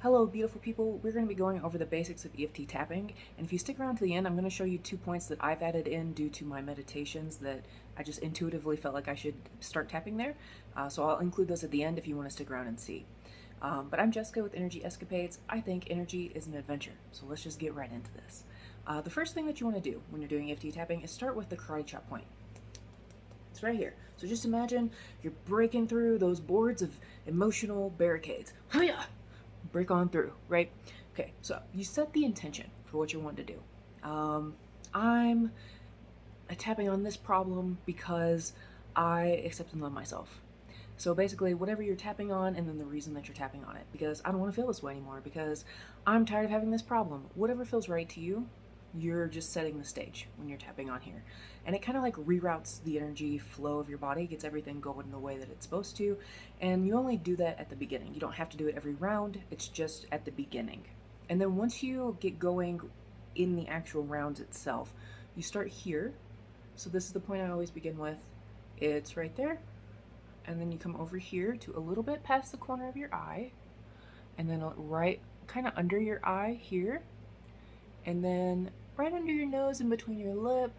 Hello, beautiful people. We're going to be going over the basics of EFT tapping, and if you stick around to the end, I'm going to show you 2 points that I've added in due to my meditations that I just intuitively felt like I should start tapping there. So I'll include those at the end if you want to stick around and see. But I'm Jessica with Energy Escapades. I think energy is an adventure, so let's just get right into this. The first thing that you want to do when you're doing EFT tapping is start with the karate chop point. It's right here. So just imagine you're breaking through those boards of emotional barricades. Hiya! Break on through, right? Okay, so you set the intention for what you want to do. I'm tapping on this problem because I accept and love myself. So basically, whatever you're tapping on, and then the reason that you're tapping on it, because I don't want to feel this way anymore, because I'm tired of having this problem. Whatever feels right to you, you're just setting the stage when you're tapping on here. And it kind of like reroutes the energy flow of your body, gets everything going the way that it's supposed to. And you only do that at the beginning. You don't have to do it every round, it's just at the beginning. And then once you get going in the actual rounds itself, you start here. So this is the point I always begin with. It's right there. And then you come over here to a little bit past the corner of your eye. And then right kind of under your eye here. And then right under your nose and between your lip,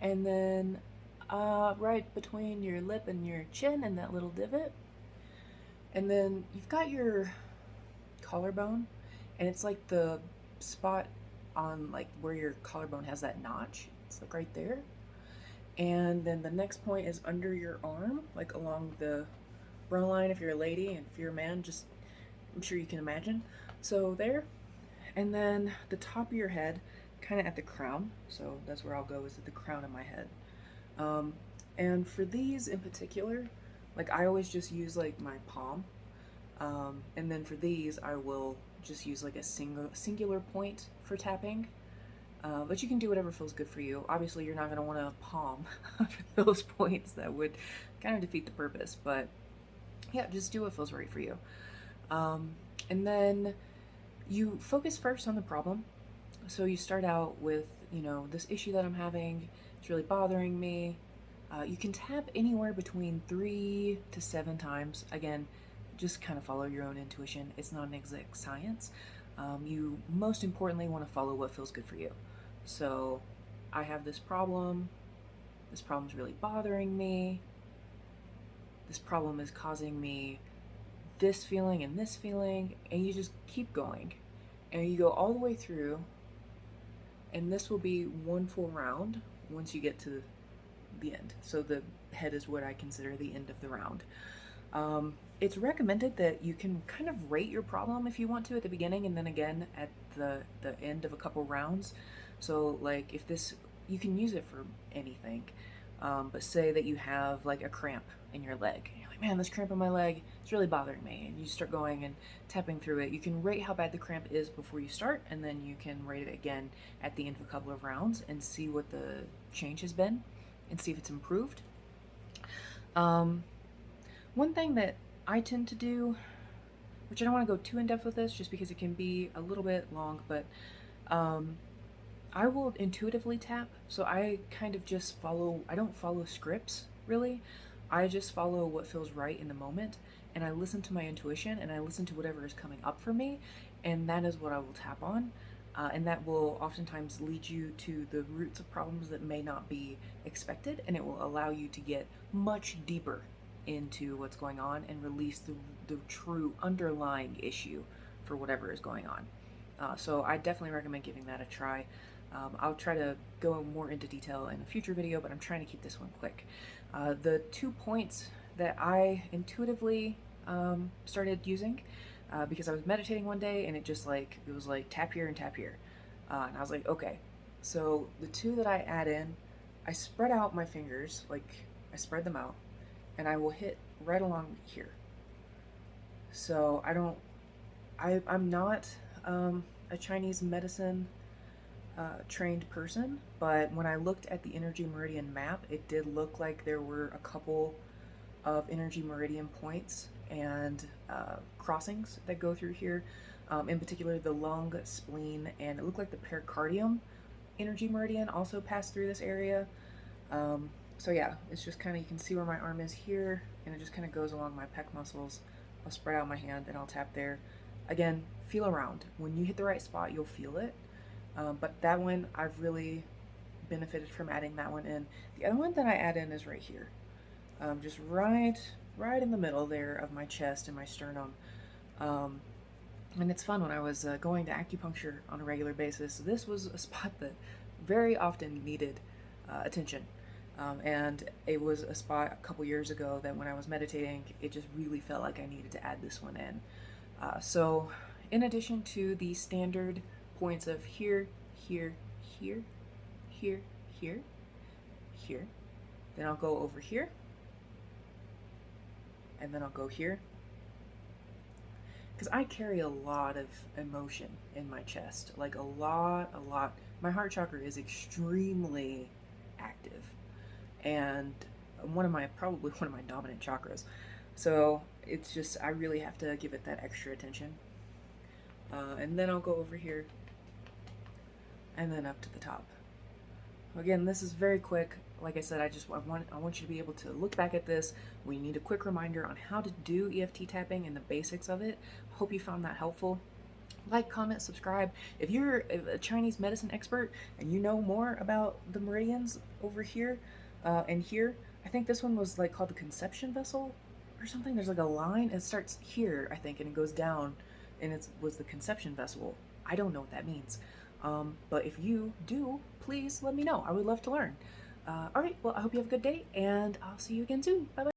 and then right between your lip and your chin and that little divot. And then you've got your collarbone, and it's like the spot on like where your collarbone has that notch. It's like right there. And then the next point is under your arm, like along the bra line if you're a lady, and if you're a man, just I'm sure you can imagine. So there. And then the top of your head, kind of at the crown. So that's where I'll go, is at the crown of my head. And for these in particular, like I always just use like my palm. And then for these, I will just use like a singular point for tapping. But you can do whatever feels good for you. Obviously, you're not going to want to palm for those points. That would kind of defeat the purpose. But yeah, just do what feels right for you. And then you focus first on the problem. So you start out with, this issue that I'm having, it's really bothering me. You can tap anywhere between 3 to 7 times. Again, just kind of follow your own intuition. It's not an exact science. You most importantly want to follow what feels good for you. So I have this problem. This problem's really bothering me. This problem is causing me this feeling and this feeling, and you just keep going. And you go all the way through, and this will be one full round once you get to the end. So the head is what I consider the end of the round. It's recommended that you can kind of rate your problem if you want to at the beginning, and then again at the end of a couple rounds. So like if this, you can use it for anything. But say that you have like a cramp in your leg, and you're like, man, this cramp in my leg, it's really bothering me, and you start going and tapping through it. You can rate how bad the cramp is before you start, and then you can rate it again at the end of a couple of rounds and see what the change has been and see if it's improved. One thing that I tend to do, which I don't want to go too in depth with this just because it can be a little bit long, but I will intuitively tap. So I kind of just I don't follow scripts really. I just follow what feels right in the moment, and I listen to my intuition, and I listen to whatever is coming up for me, and that is what I will tap on. And that will oftentimes lead you to the roots of problems that may not be expected, and it will allow you to get much deeper into what's going on and release the true underlying issue for whatever is going on. So I definitely recommend giving that a try. I'll try to go more into detail in a future video, but I'm trying to keep this one quick. The 2 points that I intuitively started using, because I was meditating one day and it was like tap here and tap here. And I was like, okay. So the 2 that I add in, I spread out my fingers, like I spread them out, and I will hit right along here. So I'm not a Chinese medicine trained person, but when I looked at the energy meridian map, it did look like there were a couple of energy meridian points and crossings that go through here. In particular, the lung, spleen, and it looked like the pericardium energy meridian also passed through this area. So yeah, it's just kind of, you can see where my arm is here, and it just kind of goes along my pec muscles. I'll spread out my hand and I'll tap there. Again, feel around. When you hit the right spot, you'll feel it. But that one, I've really benefited from adding that one in. The other one that I add in is right here, just right in the middle there of my chest and my sternum. Um, and it's fun when I was going to acupuncture on a regular basis. This was a spot that very often needed attention. And it was a spot a couple years ago that when I was meditating, it just really felt like I needed to add this one in. So, in addition to the standard points of here, here, here, here, here, here, then I'll go over here, and then I'll go here. Because I carry a lot of emotion in my chest, like a lot, a lot. My heart chakra is extremely active, and probably one of my dominant chakras. So it's just, I really have to give it that extra attention. And then I'll go over here and then up to the top. Again, this is very quick. Like I said, I want you to be able to look back at this. We need a quick reminder on how to do EFT tapping and the basics of it. Hope you found that helpful. Like, comment, subscribe. If you're a Chinese medicine expert and you know more about the meridians over here and here, I think this one was like called the conception vessel or something. There's like a line. It starts here, I think, and it goes down, and it was the conception vessel. I don't know what that means. But if you do, please let me know. I would love to learn. All right, well, I hope you have a good day, and I'll see you again soon. Bye bye.